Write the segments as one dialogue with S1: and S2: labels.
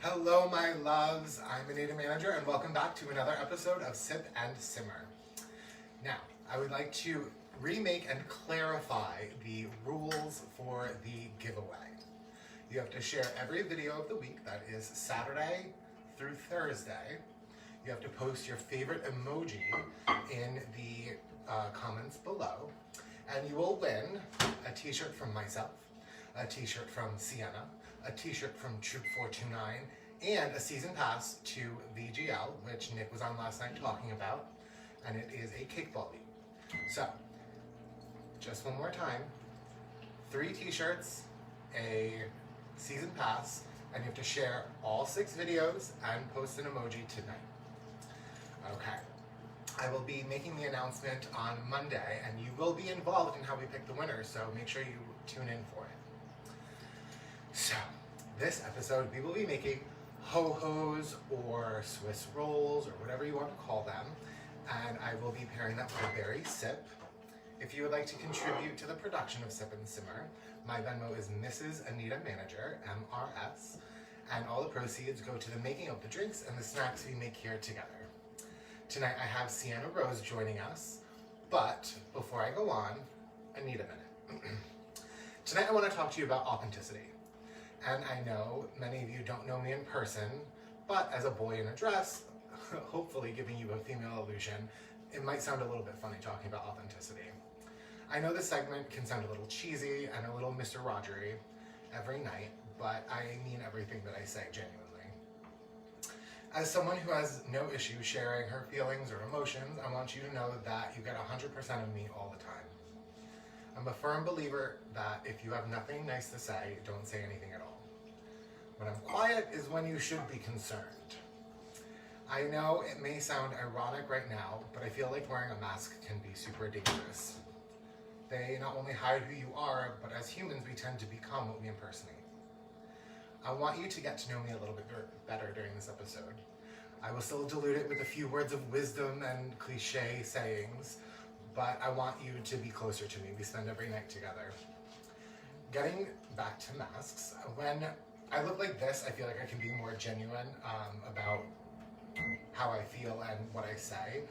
S1: Hello, my loves. I'm Anita Manager, and welcome back to another episode of Sip and Simmer. Now, I would like to remake and clarify the rules for the giveaway. You have to share every video of the week, that is Saturday through Thursday. You have to post your favorite emoji in the comments below, and you will win a t-shirt from myself, a t-shirt from Sienna, a t-shirt from Troop 429, and a season pass to VGL, which Nick was on last night talking about, and it is a kickball league. So, just one more time, 3 t-shirts, a season pass, and you have to share all 6 videos and post an emoji tonight. Okay. I will be making the announcement on Monday, and you will be involved in how we pick the winner, so make sure you tune in for it. So, this episode we will be making Ho-Hos or Swiss rolls or whatever you want to call them, and I will be pairing that with a berry sip. If you would like to contribute to the production of Sip and Simmer, my Venmo is Mrs. Anita Manager, MRS, and all the proceeds go to the making of the drinks and the snacks we make here together. Tonight I have Sienna Rose joining us, but before I go on, I need a minute. Tonight I want to talk to you about authenticity. And I know many of you don't know me in person, but as a boy in a dress, hopefully giving you a female illusion, it might sound a little bit funny talking about authenticity. I know this segment can sound a little cheesy and a little Mr. Rogery every night, but I mean everything that I say genuinely. As someone who has no issue sharing her feelings or emotions, I want you to know that you get 100% of me all the time. I'm a firm believer that if you have nothing nice to say, don't say anything at all. When I'm quiet is when you should be concerned. I know it may sound ironic right now, but I feel like wearing a mask can be super dangerous. They not only hide who you are, but as humans we tend to become what we impersonate. I want you to get to know me a little bit better during this episode. I will still dilute it with a few words of wisdom and cliche sayings, but I want you to be closer to me. We spend every night together. Getting back to masks, when I look like this, I feel like I can be more genuine about how I feel and what I say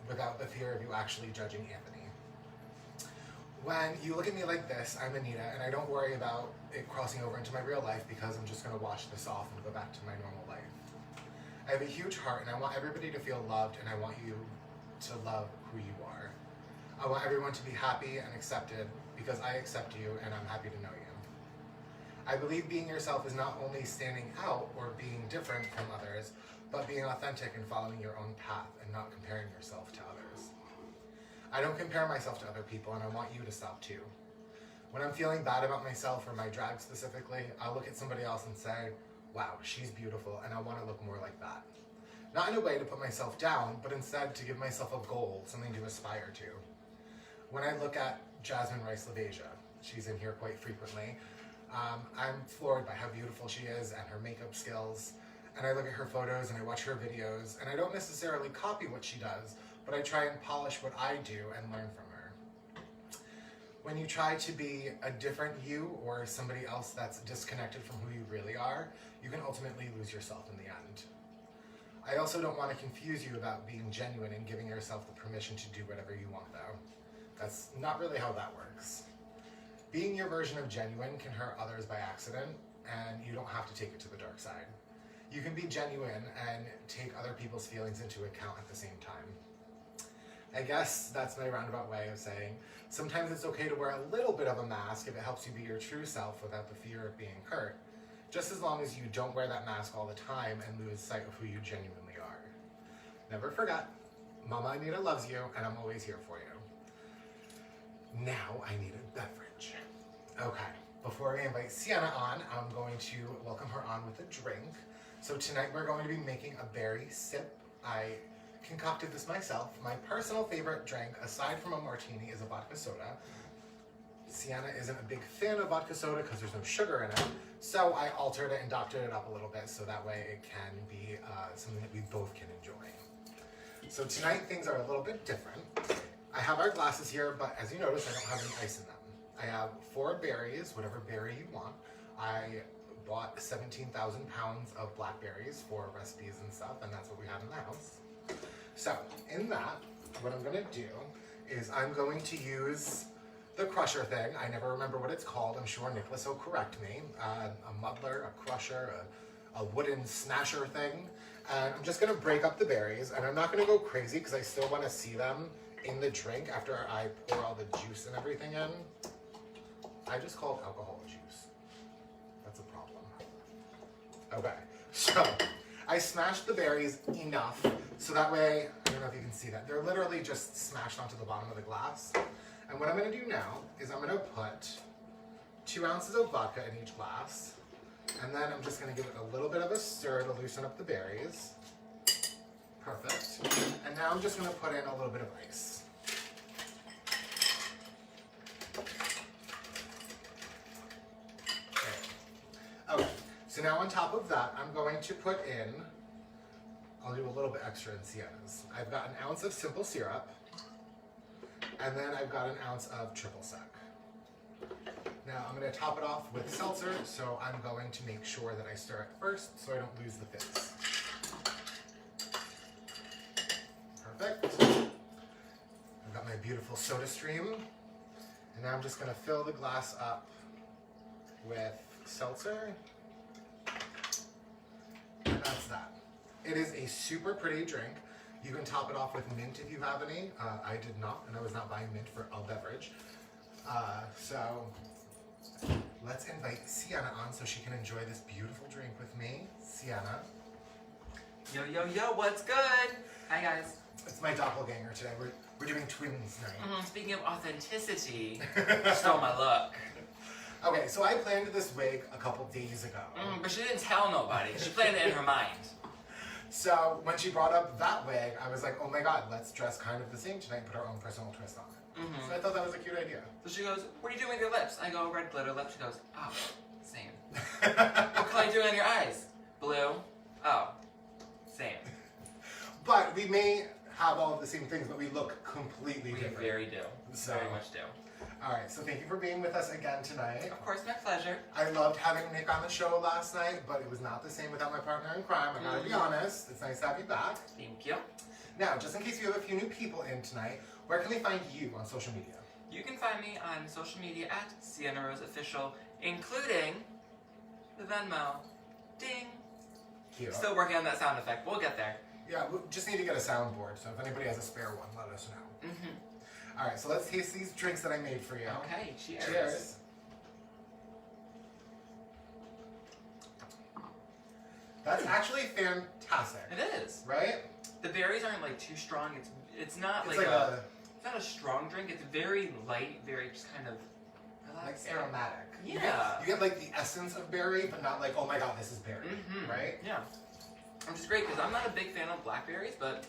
S1: without the fear of you actually judging Anthony. When you look at me like this, I'm Anita, and I don't worry about it crossing over into my real life because I'm just going to wash this off and go back to my normal life. I have a huge heart, and I want everybody to feel loved, and I want you to love who you are. I want everyone to be happy and accepted because I accept you and I'm happy to know you. I believe being yourself is not only standing out or being different from others, but being authentic and following your own path and not comparing yourself to others. I don't compare myself to other people, and I want you to stop too. When I'm feeling bad about myself or my drag specifically, I'll look at somebody else and say, wow, she's beautiful and I want to look more like that. Not in a way to put myself down, but instead to give myself a goal, something to aspire to. When I look at Jasmine Rice LaBeija, she's in here quite frequently, I'm floored by how beautiful she is and her makeup skills. And I look at her photos and I watch her videos, and I don't necessarily copy what she does, but I try and polish what I do and learn from her. When you try to be a different you or somebody else that's disconnected from who you really are, you can ultimately lose yourself in the end. I also don't want to confuse you about being genuine and giving yourself the permission to do whatever you want though. That's not really how that works. Being your version of genuine can hurt others by accident, and you don't have to take it to the dark side. You can be genuine and take other people's feelings into account at the same time. I guess that's my roundabout way of saying sometimes it's okay to wear a little bit of a mask if it helps you be your true self without the fear of being hurt, just as long as you don't wear that mask all the time and lose sight of who you genuinely are. Never forget, Mama Anita loves you and I'm always here for you. Now I need a beverage. Okay, before I invite Sienna on, I'm going to welcome her on with a drink. So tonight we're going to be making a berry sip. I concocted this myself. My personal favorite drink, aside from a martini, is a vodka soda. Sienna isn't a big fan of vodka soda because there's no sugar in it, so I altered it and doctored it up a little bit so that way it can be something that we both can enjoy. So tonight things are a little bit different. I have our glasses here, but as you notice, I don't have any ice in them. I have 4 berries, whatever berry you want. I bought 17,000 pounds of blackberries for recipes and stuff, and that's what we have in the house. So in that, what I'm gonna do is I'm going to use the crusher thing. I never remember what it's called. I'm sure Nicholas will correct me. A muddler, a crusher, a wooden smasher thing. And I'm just gonna break up the berries, and I'm not gonna go crazy because I still wanna see them in the drink after I pour all the juice and everything in. I just called alcohol juice. That's a problem. Okay, so I smashed the berries enough so that way, I don't know if you can see that, they're literally just smashed onto the bottom of the glass. And what I'm gonna do now is I'm gonna put 2 ounces of vodka in each glass, and then I'm just gonna give it a little bit of a stir to loosen up the berries. Perfect. And now I'm just gonna put in a little bit of ice. Okay, so now on top of that, I'm going to put in, I'll do a little bit extra in Sienna's. I've got an ounce of simple syrup, and then I've got an ounce of triple sec. Now I'm going to top it off with seltzer, so I'm going to make sure that I stir it first so I don't lose the fizz. Perfect. I've got my beautiful soda stream, and now I'm just going to fill the glass up with seltzer, and that's that. It is a super pretty drink. You can top it off with mint if you have any. I did not, and I was not buying mint for a beverage. So let's invite Sienna on so she can enjoy this beautiful drink with me. Sienna.
S2: Yo, yo, yo, what's good? Hi, guys.
S1: It's my doppelganger today. We're doing twins night.
S2: Speaking of authenticity, stole my look.
S1: Okay, so I planned this wig a couple days ago.
S2: But she didn't tell nobody. She planned it in her mind.
S1: So when she brought up that wig, I was like, oh my god, let's dress kind of the same tonight and put our own personal twist on it. So I thought that was a cute idea.
S2: So she goes, what are you doing with your lips? I go, red glitter lips. She goes, oh, same. What color are you doing on your eyes? Blue. Oh, same.
S1: But we may have all of the same things, but we look completely different.
S2: We very do.
S1: So,
S2: very much do.
S1: Alright, so thank you for being with us again tonight.
S2: Of course, my pleasure.
S1: I loved having Nick on the show last night, but it was not the same without my partner in crime. I gotta be honest. It's nice to have you back.
S2: Thank you.
S1: Now, just in case you have a few new people in tonight, where can we find you on social media?
S2: You can find me on social media at Sienna Rose Official, including the Venmo. Ding.
S1: Cute.
S2: Still working on that sound effect. We'll get there.
S1: Yeah, we just need to get a soundboard, so if anybody has a spare one, let us know. Alright, so let's taste these drinks that I made for you.
S2: Okay, cheers.
S1: Cheers. That's actually fantastic.
S2: It is.
S1: Right?
S2: The berries aren't like too strong. It's not
S1: It's
S2: like a it's not a strong drink. It's very light, very just kind of relaxing.
S1: like aromatic.
S2: Yeah.
S1: You get like the essence of berry, but not like, oh my god, this is berry. Right?
S2: Yeah. Which is great because I'm not a big fan of blackberries, but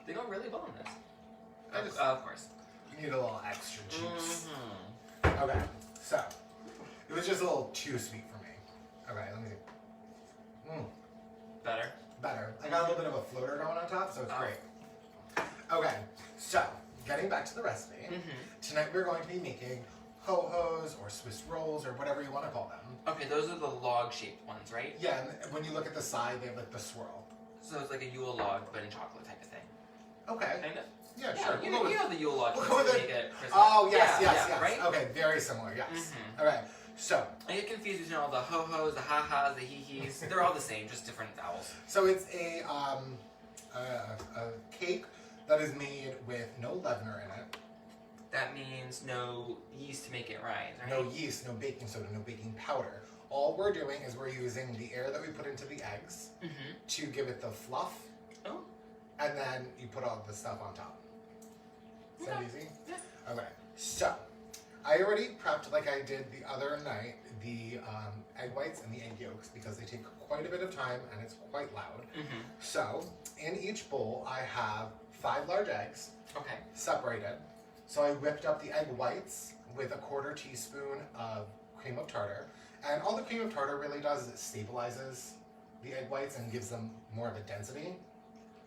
S2: they go really well in this. Of course.
S1: You need a little extra juice. Okay, so it was just a little too sweet for me. Okay, let me see.
S2: Better.
S1: Better. I got a little bit of a floater going on top, so it's great. Okay, so getting back to the recipe. Tonight we're going to be making Ho-Hos or Swiss rolls or whatever you want to call them.
S2: Okay, those are the log-shaped ones, right?
S1: Yeah, and when you look at the side, they have like the swirl.
S2: So it's like a Yule log, but in chocolate type of thing.
S1: Okay.
S2: Kind of.
S1: Yeah, sure.
S2: You know the Yule log.
S1: We'll go with
S2: make it Christmas.
S1: Oh, yes, yes.
S2: Right?
S1: Okay, very similar, yes. Okay, so.
S2: I get confused between all the ho-hos, the ha-has, the hee-hees. They're all the same, just different vowels.
S1: So it's a cake that is made with no leavener in it.
S2: That means no yeast to make it rise, right?
S1: No yeast, no baking soda, no baking powder. All we're doing is we're using the air that we put into the eggs to give it the fluff.
S2: Oh.
S1: And then you put all the stuff on top. Sound easy?
S2: Yeah.
S1: Okay, so I already prepped, like I did the other night, the egg whites and the egg yolks because they take quite a bit of time and it's quite loud. So in each bowl I have 5 large eggs.
S2: Okay.
S1: Separated. So I whipped up the egg whites with a 1/4 teaspoon of cream of tartar. And all the cream of tartar really does is it stabilizes the egg whites and gives them more of a density.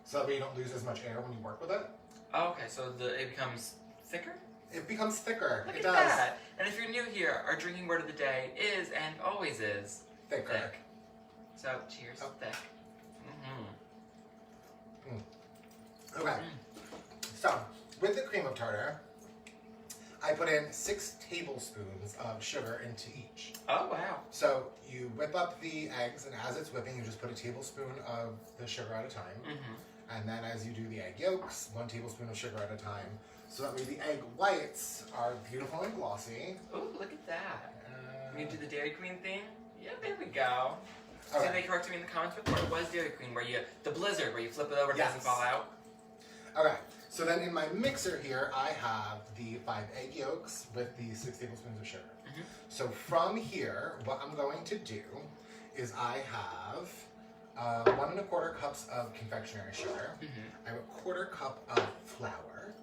S1: So that way you don't lose as much air when you work with it.
S2: Okay, so it becomes thicker?
S1: It becomes thicker.
S2: Look
S1: it
S2: at
S1: does.
S2: that. And if you're new here, our drinking word of the day is and always is
S1: thicker.
S2: Thick. So, cheers.
S1: Oh.
S2: Thick.
S1: Okay. So, with the cream of tartar, I put in 6 tablespoons of sugar into each.
S2: Oh, wow.
S1: So you whip up the eggs, and as it's whipping, you just put a tablespoon of the sugar at a time. And then as you do the egg yolks, 1 tablespoon of sugar at a time. So that way the egg whites are beautiful and glossy.
S2: Oh, look at that. Can you do the Dairy Queen thing? Yeah, there we go.
S1: Okay.
S2: Somebody corrected me in the comments before. It was Dairy Queen, where the blizzard, where you flip it over, it
S1: Yes.
S2: doesn't fall out.
S1: Okay, so then in my mixer here, I have the 5 egg yolks with the 6 tablespoons of sugar. So from here, what I'm going to do is I have 1 1/4 cups of confectionery sugar. I have 1/4 cup of flour.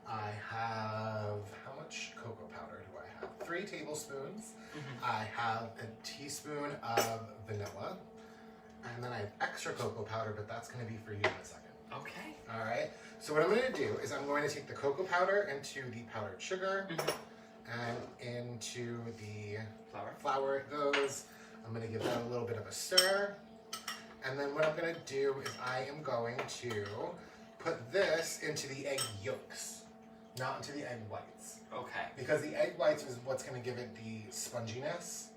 S1: I have, how much cocoa powder do I have? 3 tablespoons. I have a teaspoon of vanilla. And then I have extra cocoa powder, but that's going to be for you in a second.
S2: Okay.
S1: All right. So what I'm going to do is I'm going to take the cocoa powder into the powdered sugar and into the flour it goes. I'm going to give that a little bit of a stir. And then what I'm going to do is I am going to put this into the egg yolks, not into the egg whites.
S2: Okay.
S1: Because the egg whites is what's going to give it the sponginess.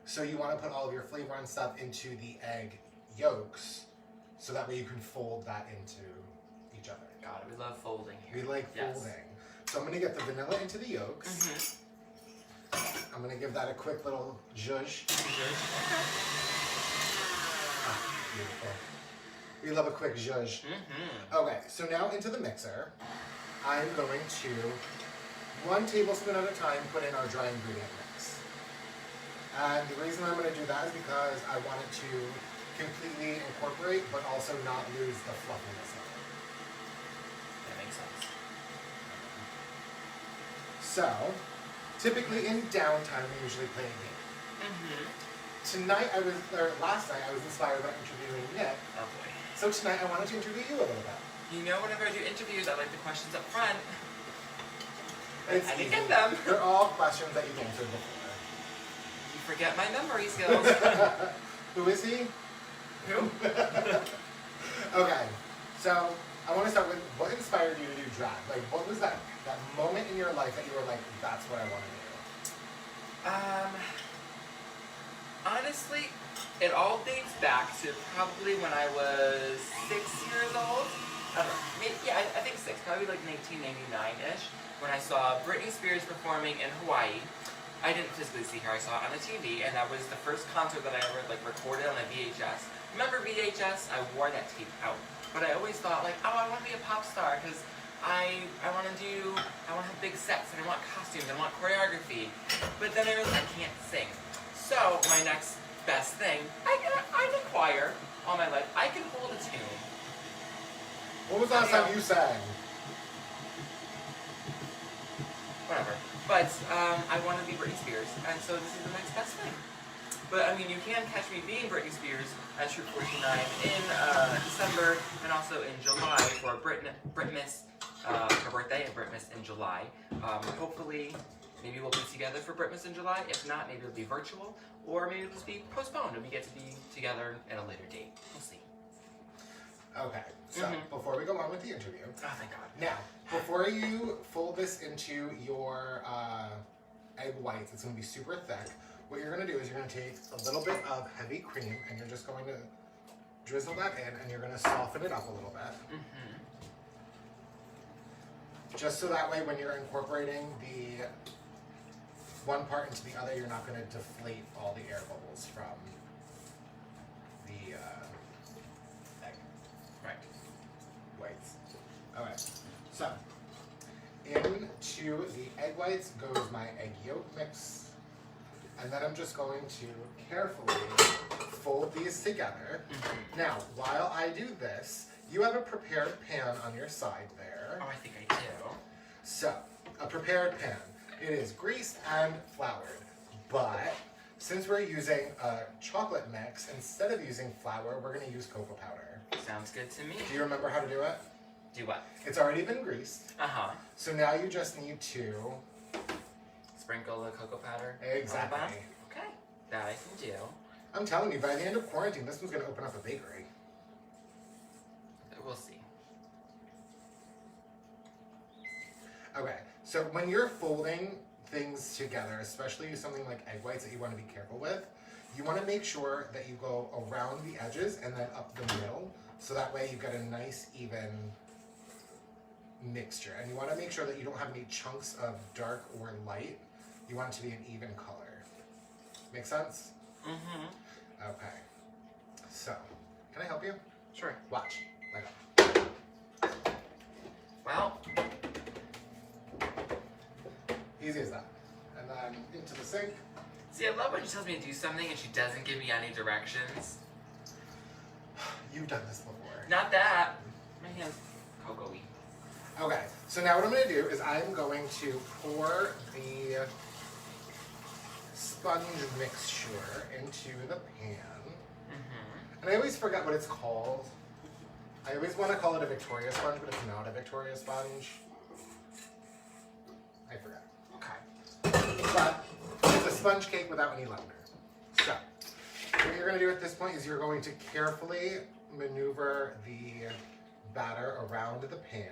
S1: So you want to put all of your flavor and stuff into the egg yolks, so that way you can fold that into each other.
S2: Got it. We love folding here.
S1: We like folding. So I'm going to get the vanilla into the yolks. I'm going to give that a quick little zhuzh. Ah, beautiful. We love a quick zhuzh. Okay, so now into the mixer, I'm going to, 1 tablespoon at a time, put in our dry ingredient mix. And the reason I'm going to do that is because I want it to completely incorporate, but also not lose the fluffiness of it.
S2: That makes sense.
S1: So, typically in downtime, we usually play a game. Tonight, last night, I was inspired by interviewing Nick.
S2: Oh boy.
S1: So tonight, I wanted to interview you a little bit.
S2: You know, whenever I do interviews, I like the questions up front.
S1: It's
S2: I
S1: easy.
S2: didn't get them.
S1: They're all questions that you've answered before.
S2: You forget my memory skills.
S1: Who is he?
S2: Who?
S1: Okay, so I want to start with what inspired you to do drag? Like, what was that moment in your life that you were like, that's what I want to do?
S2: Honestly, it all dates back to probably when I was 6 years old. I don't know. Maybe, yeah, I think 6. Probably like 1999-ish. When I saw Britney Spears performing in Hawaii. I didn't physically see her. I saw it on the TV, and that was the first concert that I ever recorded on a VHS. Remember VHS? I wore that tape out. But I always thought oh, I want to be a pop star because I want to have big sets, and I want costumes, and I want choreography. But then I realized I can't sing. So my next best thing, I did choir all my life. I can hold a tune.
S1: What was the last time you sang?
S2: Whatever. But I want to be Britney Spears, and so this is the next best thing. But I mean, you can catch me being Britney Spears at Troop 49 in December, and also in July for Britmas, her birthday, and Britmas in July. Hopefully, maybe we'll be together for Britmas in July. If not, maybe it'll be virtual, or maybe it'll just be postponed, and we get to be together at a later date. We'll see.
S1: Okay, so before we go on with the interview,
S2: Oh, thank God.
S1: now, before you fold this into your egg whites, it's going to be super thick. What you're going to do is you're going to take a little bit of heavy cream, and you're just going to drizzle that in, and you're going to soften it up a little bit. Just so that way when you're incorporating the one part into the other, you're not going to deflate all the air bubbles from the egg.
S2: Right.
S1: Whites. Alright, so into the egg whites goes my egg yolk mix, and then I'm just going to carefully fold these together. Now, while I do this, you have a prepared pan on your side there.
S2: Oh, I think I do.
S1: So, a prepared pan. It is greased and floured, but since we're using a chocolate mix, instead of using flour, we're going to use cocoa powder.
S2: Sounds good to me.
S1: Do you remember how to do it?
S2: Do what?
S1: It's already been greased.
S2: Uh-huh.
S1: So now you just need to...
S2: Sprinkle the cocoa powder.
S1: Exactly.
S2: On the bottom? Okay. That I can do.
S1: I'm telling you, by the end of quarantine, this one's going to open up a bakery.
S2: We'll see.
S1: Okay, so when you're folding things together, especially something like egg whites that you want to be careful with, you want to make sure that you go around the edges and then up the middle, so that way you get a nice even mixture. And you want to make sure that you don't have any chunks of dark or light. You want it to be an even color. Make sense?
S2: Mm-hmm.
S1: Okay. So, can I help you?
S2: Sure.
S1: Watch. Like that.
S2: Well,
S1: Easy as that. And then into the sink.
S2: see, I love when she tells me to do something and she doesn't give me any directions.
S1: You've done this before.
S2: Not that. My hand's cocoa-y.
S1: Okay, so now what I'm going to do is I'm going to pour the sponge mixture into the pan.
S2: Mm-hmm.
S1: And I always forget what it's called. I always want to call it a Victoria sponge, but it's not a Victoria sponge. I forgot.
S2: Okay.
S1: But it's a sponge cake without any leavener. So, what you're going to do at this point is you're going to carefully maneuver the batter around the pan,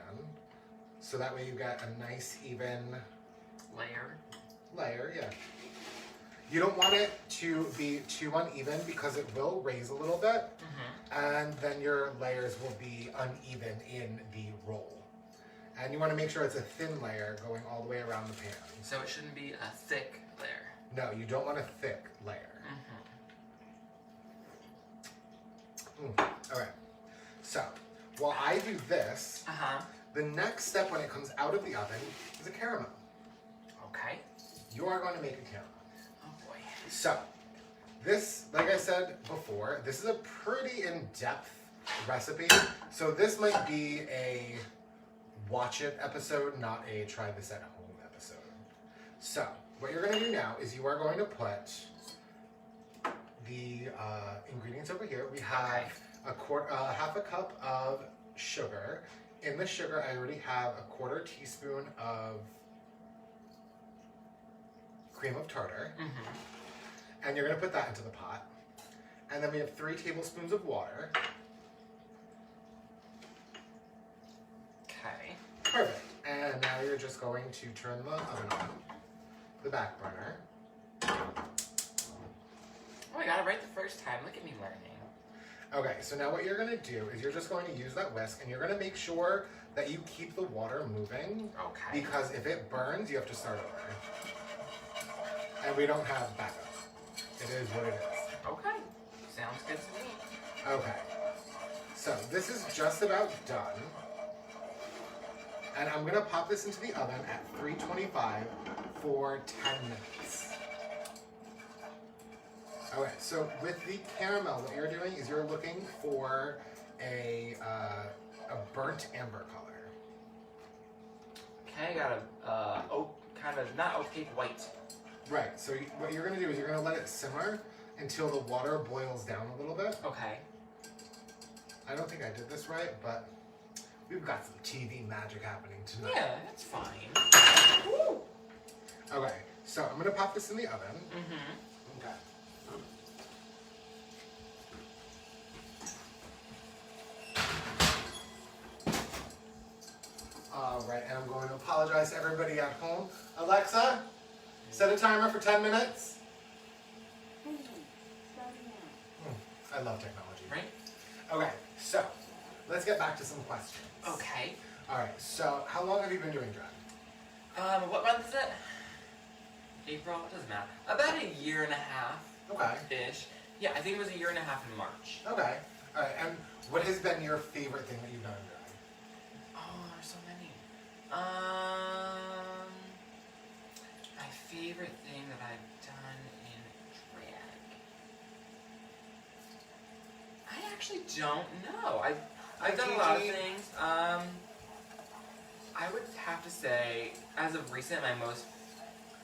S1: so that way you get a nice even layer, yeah. You don't want it to be too uneven because it will raise a little bit, and then your layers will be uneven in the roll. And you want to make sure it's a thin layer going all the way around the pan.
S2: So it shouldn't be a thick layer.
S1: No, you don't want a thick layer. Alright, so while I do this, the next step when it comes out of the oven is a caramel.
S2: Okay.
S1: You are going to make a caramel.
S2: Oh boy.
S1: So, this, like I said before, this is a pretty in-depth recipe. So this might be a watch it episode, not a try this at home episode. So, what you're going to do now is you are going to put the ingredients over here. We have half a cup of sugar. In the sugar, I already have a 1/4 teaspoon of cream of tartar. And you're going to put that into the pot. And then we have 3 tablespoons of water.
S2: Okay.
S1: Perfect. And now you're just going to turn the oven on, the back burner.
S2: Oh, I got it right the first time. Look at me learning.
S1: Okay, so now what you're going to do is you're just going to use that whisk, and you're going to make sure that you keep the water moving.
S2: Okay.
S1: Because if it burns, you have to start over. And we don't have backup. It is what it is.
S2: Okay. Sounds good to me.
S1: Okay. So this is just about done. And I'm going to pop this into the oven at 325 for 10 minutes. Okay, so with the caramel, what you're doing is you're looking for a burnt amber color.
S2: Okay, I got a kind of not opaque white.
S1: Right, so what you're going to do is you're going to let it simmer until the water boils down a little bit.
S2: Okay.
S1: I don't think I did this right, but we've got some TV magic happening tonight.
S2: Yeah, that's fine. Woo!
S1: Okay, so I'm going to pop this in the oven. Okay. Alright, and I'm going to apologize to everybody at home. Alexa, set a timer for 10 minutes. I love technology.
S2: Right?
S1: Okay, so let's get back to some questions.
S2: Okay.
S1: Alright, so how long have you been doing drag?
S2: What month is it? April? It doesn't matter. About a year and a half.
S1: Okay.
S2: Ish. Yeah, I think it was a year and a half in March.
S1: Okay. Alright, and what has been your favorite thing that you've done in drag?
S2: Oh, there's so many. My favorite thing that I've done in drag. I actually don't know. I've done a lot of things. I would have to say, as of recent, my most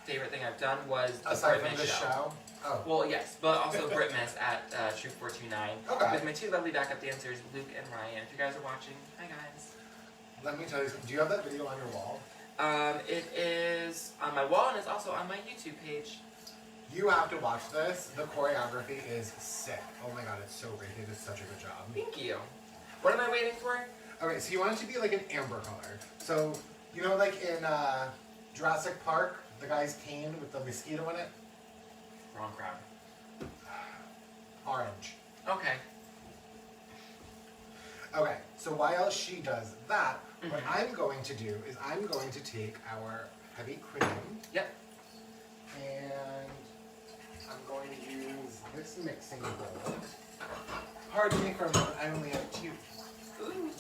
S2: favorite thing I've done was the
S1: Aside
S2: Brit
S1: from
S2: Miss
S1: the show? Oh.
S2: Well, yes, but also Brit Miss at Troop 429
S1: Okay.
S2: with my 2 lovely backup dancers, Luke and Ryan. If you guys are watching, hi guys.
S1: Let me tell you something. Do you have that video on your wall?
S2: It is on my wall and it's also on my YouTube page.
S1: You have to watch this. The choreography is sick. Oh my god, it's so great. They did such a good job.
S2: Thank you. What am I waiting for?
S1: Okay, so you want it to be like an amber color. So, you know like in Jurassic Park, the guy's cane with the mosquito in it?
S2: Wrong crowd.
S1: Orange.
S2: Okay.
S1: Okay, so while she does that, what I'm going to do is I'm going to take our heavy cream.
S2: Yep.
S1: And I'm going to use this mixing bowl. Pardon me for a moment, I only have 2.
S2: Ooh.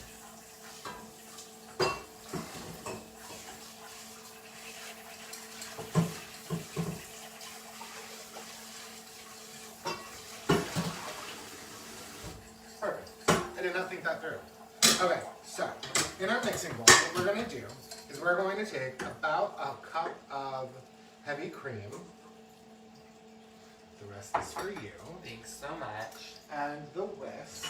S1: Perfect. I did not think that through. Okay, so in our mixing bowl, what we're going to do is we're going to take about a cup of heavy cream. The rest is for you.
S2: Thanks so much.
S1: And the whisk.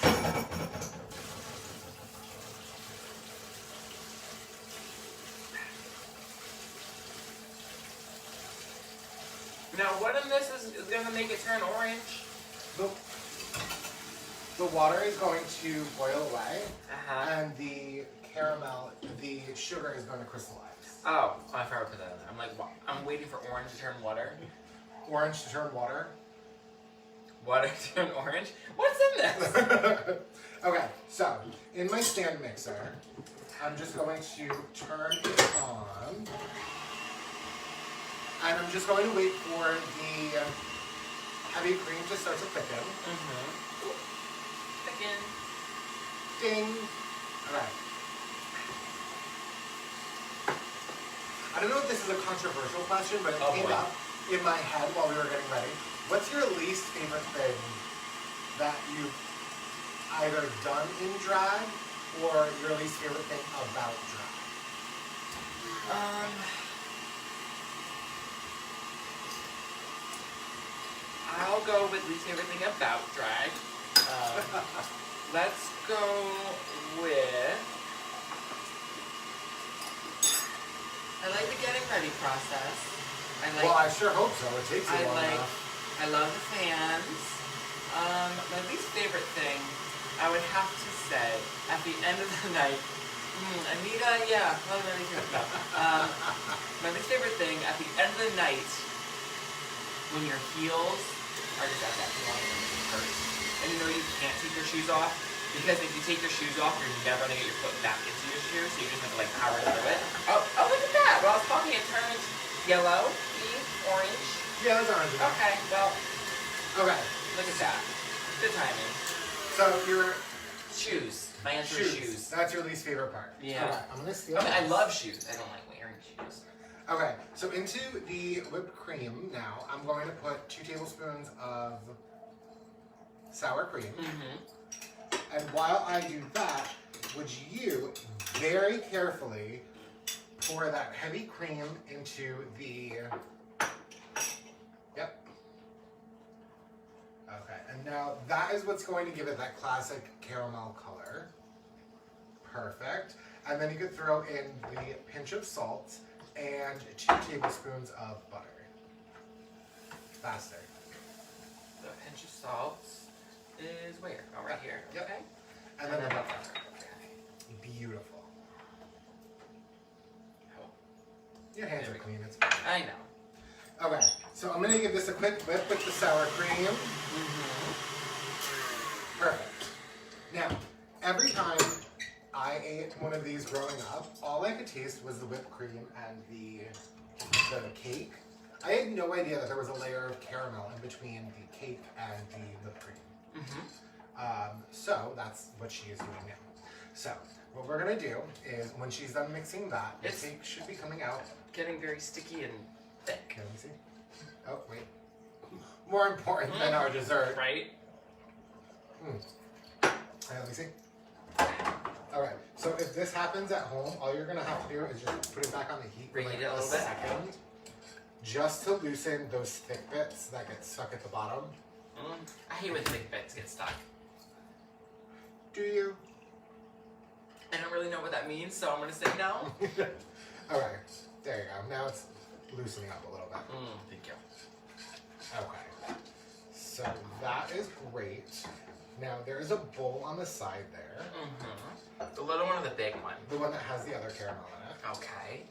S2: Now, what in this is going to make it turn orange?
S1: The water is going to boil away,
S2: Uh-huh.
S1: and the caramel, the sugar is going to crystallize.
S2: Oh, I forgot to put that in there. I'm like, I'm waiting for orange to turn water.
S1: Orange to turn water.
S2: Water to turn orange? What's in this?
S1: Okay, so in my stand mixer, I'm just going to turn it on. And I'm just going to wait for the heavy cream to start to thicken.
S2: Again.
S1: Ding. Alright. I don't know if this is a controversial question, but it came up in my head while we were getting ready. What's your least favorite thing that you've either done in drag or your least favorite thing about drag?
S2: I'll go with least favorite thing about drag. Let's go with... I like the getting ready process.
S1: Well, I sure hope so. It takes you long enough.
S2: I love the fans. My least favorite thing, I would have to say, at the end of the night, Anita, yeah, love really good. No. My least favorite thing, at the end of the night, when your heels are just at that point when it hurts, and you know you can't take your shoes off, because if you take your shoes off, you're never gonna get your foot back into your shoes, so you just have to like power through it. Oh, look at that! While I was talking, it turned yellow, orange.
S1: Yeah, that's orange.
S2: Okay, well,
S1: Okay.
S2: look at that. Good timing.
S1: So your
S2: Shoes. My answer is shoes.
S1: That's your least favorite part.
S2: Yeah.
S1: Okay, I'm gonna steal
S2: I mean, I
S1: this.
S2: love shoes. I don't like wearing shoes.
S1: Okay, so into the whipped cream now, I'm going to put 2 tablespoons of sour cream. And while I do that, would you very carefully pour that heavy cream into the... Yep. Okay, and now that is what's going to give it that classic caramel color. Perfect. And then you could throw in the pinch of salt and 2 tablespoons of butter. Faster.
S2: The pinch of salt is where? Oh, right here.
S1: Yep.
S2: Okay.
S1: And then the butter.
S2: Okay.
S1: Beautiful.
S2: Oh,
S1: Your hands
S2: There
S1: are
S2: we go.
S1: clean, it's fine.
S2: I know.
S1: Okay, so I'm gonna give this a quick whip with the sour cream. Perfect. Now, every time I ate one of these growing up, all I could taste was the whipped cream and the cake. I had no idea that there was a layer of caramel in between the cake and the whipped cream. So that's what she is doing now. So what we're gonna do is when she's done mixing that, the
S2: It's-
S1: cake should be coming out.
S2: Getting very sticky and thick.
S1: Okay, let me see. Oh, wait. More important than our dessert.
S2: Right?
S1: Let me see. Alright, so if this happens at home, all you're gonna have to do is just put it back on the heat for
S2: Reheat
S1: like
S2: it a
S1: a
S2: little bit.
S1: second. Just to loosen those thick bits that get stuck at the bottom.
S2: I hate when thick bits get stuck.
S1: Do you?
S2: I don't really know what that means, so I'm gonna say no.
S1: Alright, there you go. Now it's loosening up a little bit.
S2: Thank you.
S1: Okay. So that is great. Now there is a bowl on the side there.
S2: Mm-hmm. The little one or the big one?
S1: The one that has the other caramel in it.
S2: Okay.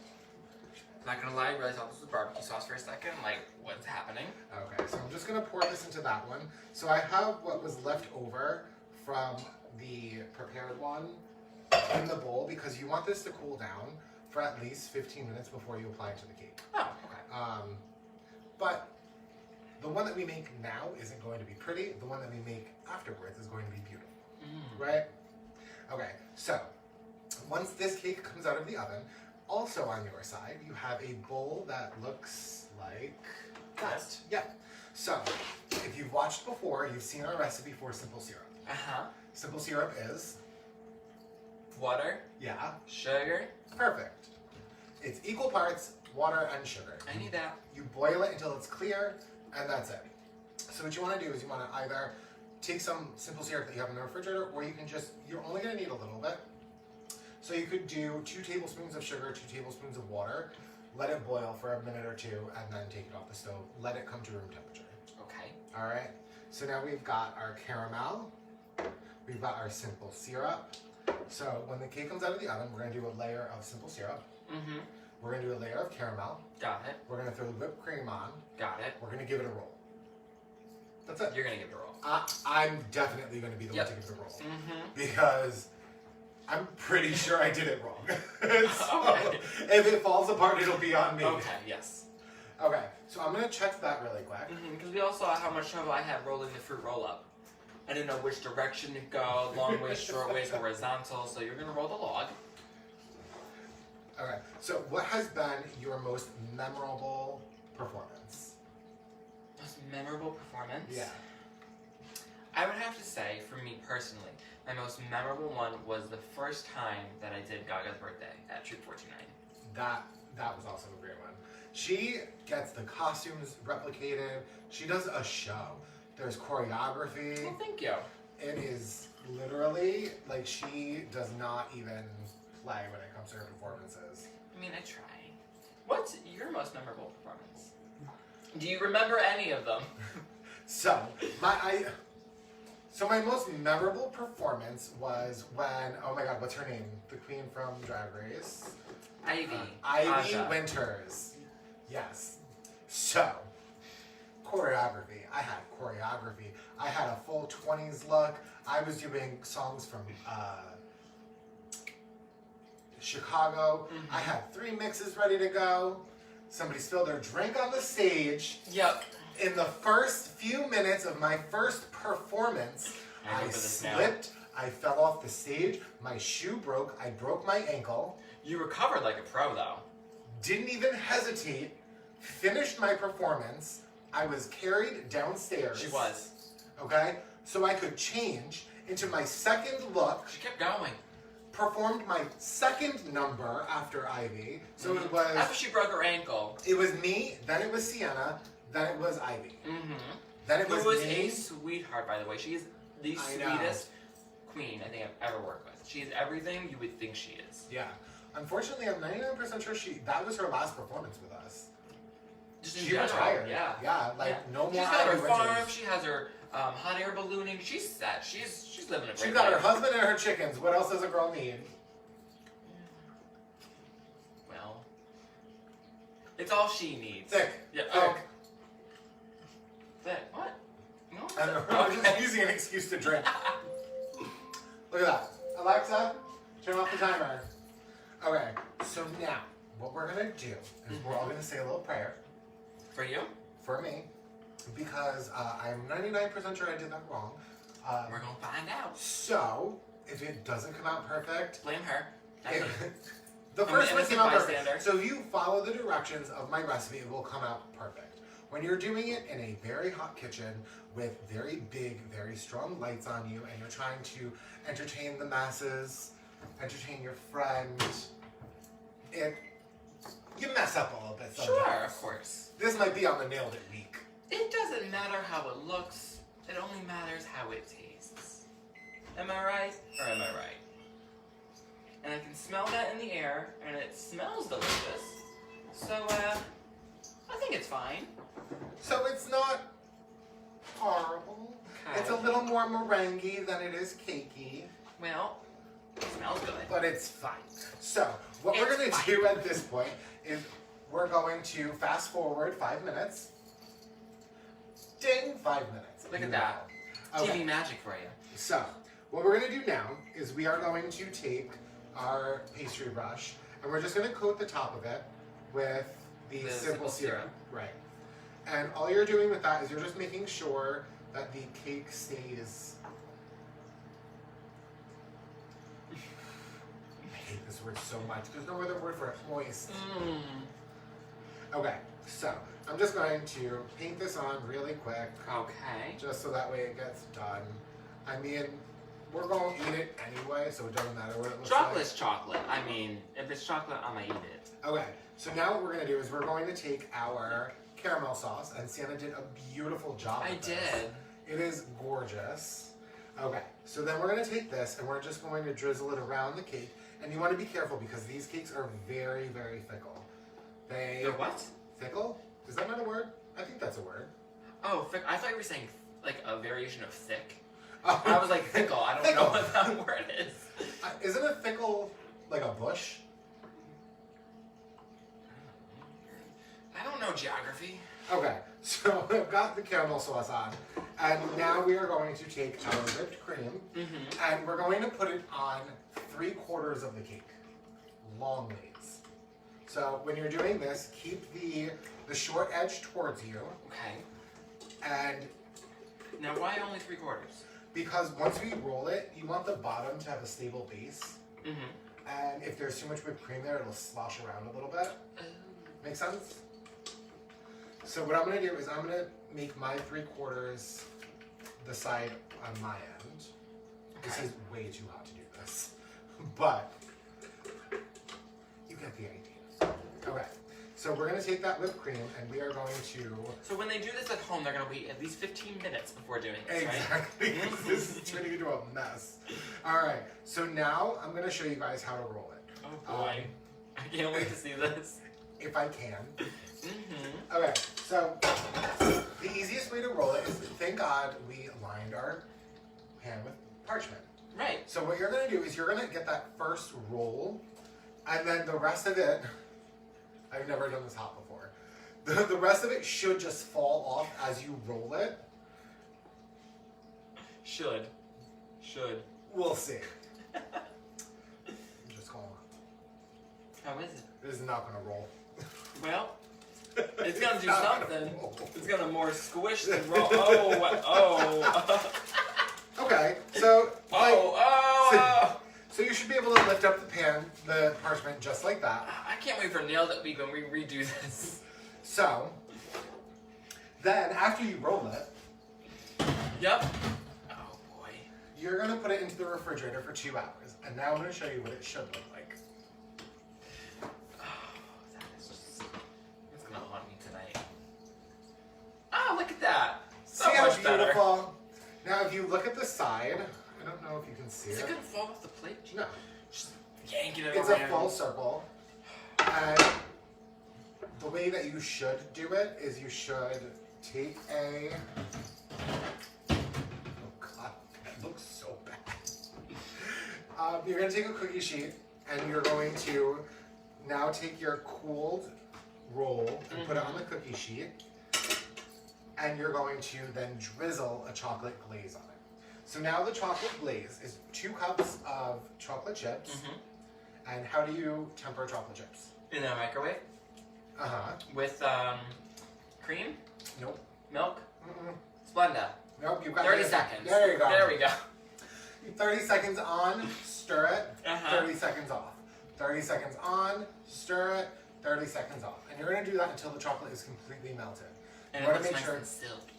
S2: Not gonna lie, I really thought this was barbecue sauce for a second. Like, what's happening?
S1: Okay, so I'm just gonna pour this into that one. So I have what was left over from the prepared one in the bowl because you want this to cool down for at least 15 minutes before you apply it to the cake.
S2: Oh, okay.
S1: But the one that we make now isn't going to be pretty. The one that we make afterwards is going to be beautiful, right? Okay, so once this cake comes out of the oven, also on your side, you have a bowl that looks like that. Yeah. So if you've watched before, you've seen our recipe for simple syrup.
S2: Uh-huh.
S1: Simple syrup is?
S2: Water.
S1: Yeah.
S2: Sugar.
S1: Perfect. It's equal parts water and sugar.
S2: I need that.
S1: You boil it until it's clear, and that's it. So what you want to do is you want to either take some simple syrup that you have in the refrigerator, or you can just, you're only going to need a little bit. So you could do 2 tablespoons of sugar, 2 tablespoons of water, let it boil for a minute or 2, and then take it off the stove. Let it come to room temperature.
S2: Okay.
S1: All right. So now we've got our caramel. We've got our simple syrup. So when the cake comes out of the oven, we're going to do a layer of simple syrup.
S2: Mm-hmm.
S1: We're going to do a layer of caramel.
S2: Got it.
S1: We're going to throw the whipped cream on.
S2: Got it.
S1: We're going to give it a roll. That's it.
S2: You're gonna give it a roll.
S1: I'm definitely going to be the one to give it a roll.
S2: Mm-hmm.
S1: Because I'm pretty sure I did it wrong. So
S2: Okay.
S1: if it falls apart, it'll be on me.
S2: Okay, yes.
S1: Okay, so I'm going to check that really quick.
S2: Because we all saw how much trouble I had rolling the fruit roll up. I didn't know which direction to go, long ways, short ways, horizontal, so you're gonna roll the log.
S1: Okay, so what has been your most memorable performance?
S2: Most memorable performance?
S1: Yeah.
S2: I would have to say, for me personally, my most memorable one was the first time that I did Gaga's birthday at Troop 429.
S1: That was also a great one. She gets the costumes replicated. She does a show. There's choreography.
S2: Well, thank you.
S1: It is literally like she does not even play when it comes to her performances.
S2: I mean, I try. What's your most memorable performance? Do you remember any of them?
S1: So my most memorable performance was when, oh my god, what's her name? The queen from Drag Race?
S2: Ivy.
S1: Ivy
S2: Aja.
S1: Winters. Yes. So, choreography. I had choreography. I had a full 20s look. I was doing songs from Chicago.
S2: Mm-hmm.
S1: I had 3 mixes ready to go. Somebody spilled their drink on the stage.
S2: Yep.
S1: In the first few minutes of my first performance, I slipped. I fell off the stage. My shoe broke. I broke my ankle.
S2: You recovered like a pro, though.
S1: Didn't even hesitate. Finished my performance. I was carried downstairs.
S2: She was.
S1: Okay? So I could change into my second look.
S2: She kept going.
S1: Performed my second number after Ivy. So it was...
S2: After she broke her ankle.
S1: It was me, then it was Sienna, then it was Ivy.
S2: Mm-hmm.
S1: Then it was
S2: Who was
S1: me.
S2: a sweetheart, by the way. She is the sweetest queen I think I've ever worked with. She is everything you would think she is.
S1: Yeah. Unfortunately, I'm 99% sure that was her last performance with us.
S2: Just in
S1: She
S2: general,
S1: retired.
S2: Yeah.
S1: Yeah, like no more
S2: She's got her
S1: Ivy
S2: farm.
S1: Winters.
S2: She has her hot air ballooning. She's set. She's living a great life.
S1: She got her husband and her chickens. What else does a girl need?
S2: Well, it's all she needs.
S1: Thick.
S2: Yeah.
S1: Thick.
S2: Oh. Thick. What? No.
S1: I don't know. I'm just using an excuse to drink. Look at that. Alexa, turn off the timer. Okay, so now what we're gonna do is we're all gonna say a little prayer
S2: For you?
S1: for me because I'm 99% sure I did that wrong.
S2: We're gonna find out.
S1: So if it doesn't come out perfect,
S2: Blame her. Not me.
S1: the
S2: I'm
S1: first
S2: an
S1: one came
S2: innocent
S1: out perfect.
S2: bystander.
S1: So if you follow the directions of my recipe, it will come out perfect. When you're doing it in a very hot kitchen with very big, very strong lights on you, and you're trying to entertain the masses, entertain your friend, you mess up a little bit sometimes.
S2: Sure, of course.
S1: This might be on the nailed it week.
S2: It doesn't matter how it looks. It only matters how it tastes. Am I right or am I right? And I can smell that in the air, and it smells delicious. So, I think it's fine.
S1: So it's not horrible.
S2: Okay.
S1: It's a little more meringue than it is cakey.
S2: Well, it smells good.
S1: But it's fine. So, what we're going to do at this point is we're going to fast forward 5 minutes. Ding, 5 minutes.
S2: Look at that.
S1: Okay.
S2: TV magic for you.
S1: So, what we're going to do now is we are going to take our pastry brush and we're just going to coat the top of it with the simple syrup. Right. And all you're doing with that is you're just making sure that the cake stays. I hate this word so much. There's no other word for it. Moist. Okay, so I'm just going to paint this on really quick.
S2: Okay.
S1: Just so that way it gets done. I mean, we're going to eat it anyway, so it doesn't matter what it looks
S2: Chocolate's chocolate. I mean, if it's chocolate, I'm gonna eat it.
S1: Okay, so now what we're going to do is we're going to take our caramel sauce, and Sienna did a beautiful job
S2: I
S1: with
S2: did.
S1: this. It is gorgeous. Okay, so then we're going to take this and we're just going to drizzle it around the cake. And you want to be careful because these cakes are very, very fickle.
S2: They're what?
S1: Fickle? Is that not a word? I think that's a word.
S2: Oh, I thought you were saying like a variation of thick.
S1: Oh.
S2: I was like fickle. I don't know what that word is.
S1: Isn't a fickle like a bush?
S2: I don't know geography.
S1: Okay, so I've got the caramel sauce on, and now we are going to take our whipped cream, and we're going to put it on 3/4 of the cake, long ways. So when you're doing this, keep the short edge towards you,
S2: Okay.
S1: and
S2: Now, why only 3/4?
S1: because once we roll it, you want the bottom to have a stable base, and if there's too much whipped cream there, it'll slosh around a little bit. Make sense? So what I'm going to do is I'm going to make my 3/4 the side on my end. This is way too hot to do this, but you get the idea. Okay, so we're going to take that whipped cream and we are going to...
S2: So when they do this at home, they're going to wait at least 15 minutes before doing this,
S1: Exactly. This is turning into a mess. All right, so now I'm going to show you guys how to roll it.
S2: Oh boy. I can't wait to see this.
S1: If I can. Okay, so the easiest way to roll it is, thank God we lined our pan with parchment.
S2: Right.
S1: So what you're going to do is you're going to get that first roll, and then the rest of it, I've never done this hot before, the rest of it should just fall off as you roll it.
S2: Should.
S1: We'll see. Just call it.
S2: How is it?
S1: This is not going to roll.
S2: Well, it's gonna do
S1: not
S2: something.
S1: gonna roll.
S2: It's gonna more squish than roll. Oh.
S1: Okay, so...
S2: Oh.
S1: So you should be able to lift up the parchment just like that.
S2: I can't wait for nail that week when we redo this.
S1: So, then after you roll it,
S2: Yep. Oh boy.
S1: you're going to put it into the refrigerator for 2 hours. And now I'm going to show you what it should look like.
S2: That is just... It's gonna haunt me tonight. Ah, look at that. So
S1: See how
S2: much better.
S1: beautiful? Now if you look at the side, I don't know if you can see
S2: Is it
S1: it.
S2: gonna fall off the plate?
S1: No.
S2: Just yanking it
S1: It's
S2: around.
S1: a full circle. And the way that you should do it is you should take a... Oh God, that looks so bad. You're going to take a cookie sheet and you're going to now take your cooled roll and put it on the cookie sheet. And you're going to then drizzle a chocolate glaze on it. So now the chocolate glaze is 2 cups of chocolate chips. And how do you temper chocolate chips?
S2: In the microwave?
S1: Uh-huh.
S2: With, cream?
S1: Nope.
S2: Milk?
S1: Mm-mm.
S2: Splenda.
S1: Nope, you've got
S2: 30 seconds.
S1: There you go.
S2: There we go.
S1: 30 seconds on, stir it,
S2: Uh-huh.
S1: 30 seconds off. 30 seconds on, stir it, 30 seconds off. And you're going to do that until the chocolate is completely melted.
S2: And
S1: You
S2: it
S1: wanna
S2: looks
S1: make
S2: nice
S1: sure
S2: and silky.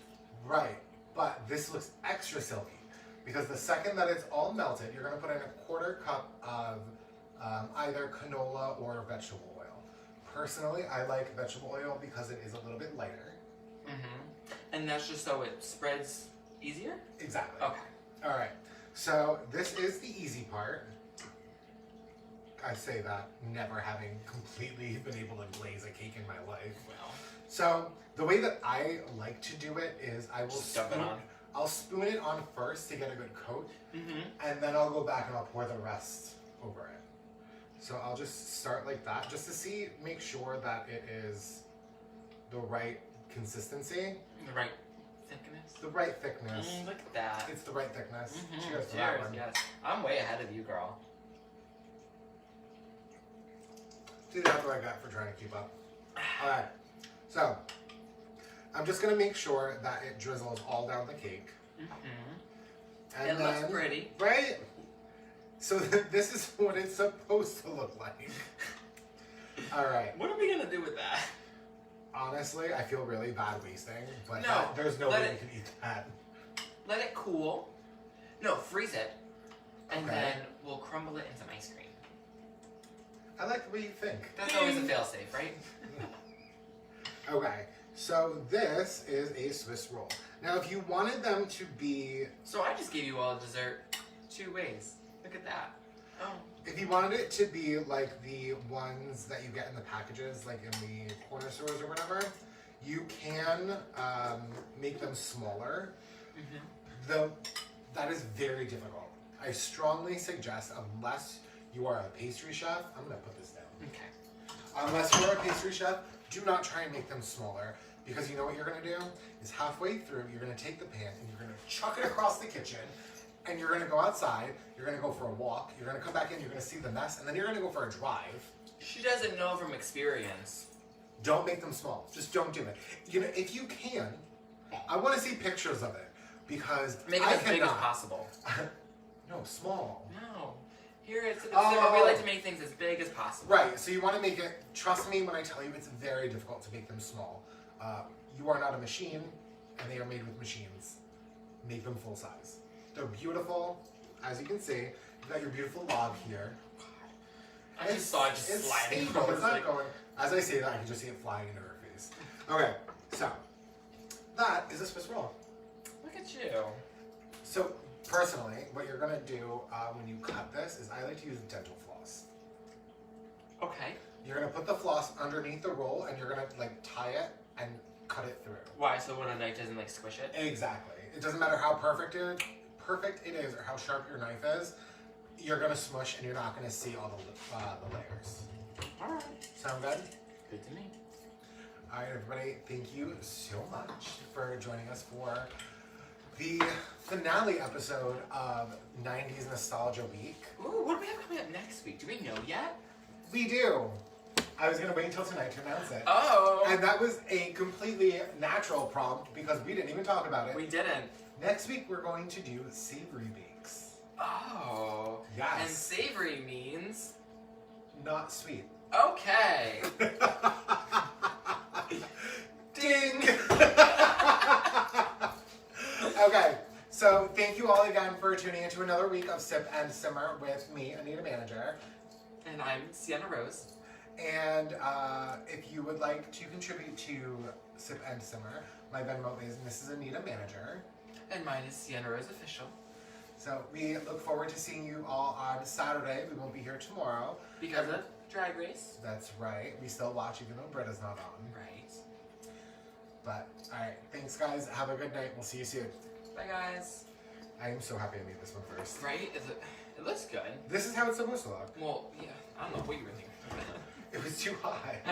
S1: Right, but this looks extra silky because the second that it's all melted, you're going to put in a 1/4 cup of either canola or vegetable oil. Personally, I like vegetable oil because it is a little bit lighter.
S2: And that's just so it spreads easier?
S1: Exactly.
S2: Okay.
S1: All right, so this is the easy part. I say that never having completely been able to glaze a cake in my life.
S2: Well.
S1: So the way that I like to do it is I will
S2: Just dump it on.
S1: I'll spoon it on first to get a good coat,
S2: Mm-hmm.
S1: and then I'll go back and I'll pour the rest over it. So I'll just start like that, just to make sure that it is the right consistency,
S2: The right thickness.
S1: the right thickness.
S2: Look at that.
S1: It's the right thickness.
S2: Mm-hmm.
S1: Cheers to that one.
S2: Yes. I'm way ahead of you, girl.
S1: See, that's what I got for trying to keep up. Alright, so I'm just gonna make sure that it drizzles all down the cake.
S2: Mm-hmm.
S1: And
S2: It looks pretty.
S1: Right? So this is what it's supposed to look like. Alright.
S2: What are we gonna do with that?
S1: Honestly, I feel really bad wasting, but
S2: No,
S1: there's no way we can eat that.
S2: Let it cool. No, freeze it. And
S1: Okay.
S2: then we'll crumble it into ice cream.
S1: I like the way you think.
S2: That's always a fail-safe, right?
S1: Okay, so this is a Swiss roll. Now, if you wanted them to be,
S2: So I just gave you all dessert 2 ways. Look at that. Oh.
S1: if you wanted it to be like the ones that you get in the packages, like in the corner stores or whatever, you can make them smaller.
S2: Mm-hmm.
S1: That is very difficult. I strongly suggest, unless you are a pastry chef, I'm gonna put this down.
S2: Okay.
S1: Unless you're a pastry chef, do not try and make them smaller, because you know what you're gonna do is halfway through, you're gonna take the pan and you're gonna chuck it across the kitchen, and you're gonna go outside, you're gonna go for a walk, you're gonna come back in, you're gonna see the mess, and then you're gonna go for a drive.
S2: She doesn't know from experience.
S1: Don't make them small. Just don't do it. You know, if you can, I want to see pictures of it, because
S2: Make it
S1: I
S2: as big as
S1: cannot.
S2: possible.
S1: No, small.
S2: No. Here it's
S1: Oh.
S2: we like to make things as big as possible.
S1: Right, so you want to make it, trust me when I tell you, it's very difficult to make them small. You are not a machine, and they are made with machines. Make them full size. They're beautiful, as you can see. You've got your beautiful log here.
S2: I just saw it just
S1: it's
S2: sliding.
S1: stable,
S2: I was
S1: it's not
S2: like,
S1: going. As I say that, I can just see it flying into her face. Okay, so that is a Swiss roll.
S2: Look at you.
S1: So personally, what you're gonna do when you cut this is I like to use dental floss.
S2: Okay.
S1: You're gonna put the floss underneath the roll, and you're gonna like tie it and cut it through.
S2: Why? So when a knife doesn't like squish it?
S1: Exactly. It doesn't matter how perfect it is or how sharp your knife is. You're gonna smush, and you're not gonna see all the layers.
S2: All right.
S1: Sound good?
S2: Good to me.
S1: All right, everybody. Thank you so much for joining us for the finale episode of 90s Nostalgia Week.
S2: Ooh, what do we have coming up next week? Do we know yet?
S1: We do. I was gonna wait until tonight to announce it.
S2: Oh.
S1: And that was a completely natural prompt because we didn't even talk about it.
S2: We didn't.
S1: Next week we're going to do savory bakes.
S2: Oh.
S1: Yes.
S2: And savory means.
S1: Not sweet.
S2: Okay.
S1: Ding! Okay, so thank you all again for tuning into another week of Sip and Simmer with me, Anita Manager.
S2: And I'm Sienna Rose.
S1: And if you would like to contribute to Sip and Simmer, my Venmo is Mrs. Anita Manager.
S2: And mine is Sienna Rose Official.
S1: So we look forward to seeing you all on Saturday. We won't be here tomorrow.
S2: Because of Drag Race.
S1: That's right. We still watch even though Britta's not on.
S2: Right.
S1: But, alright. Thanks, guys. Have a good night. We'll see you soon.
S2: Bye, guys.
S1: I am so happy I made this one first.
S2: Right? It looks good.
S1: This is how it's supposed to look.
S2: Well, yeah. I don't know what you were thinking.
S1: It was too high.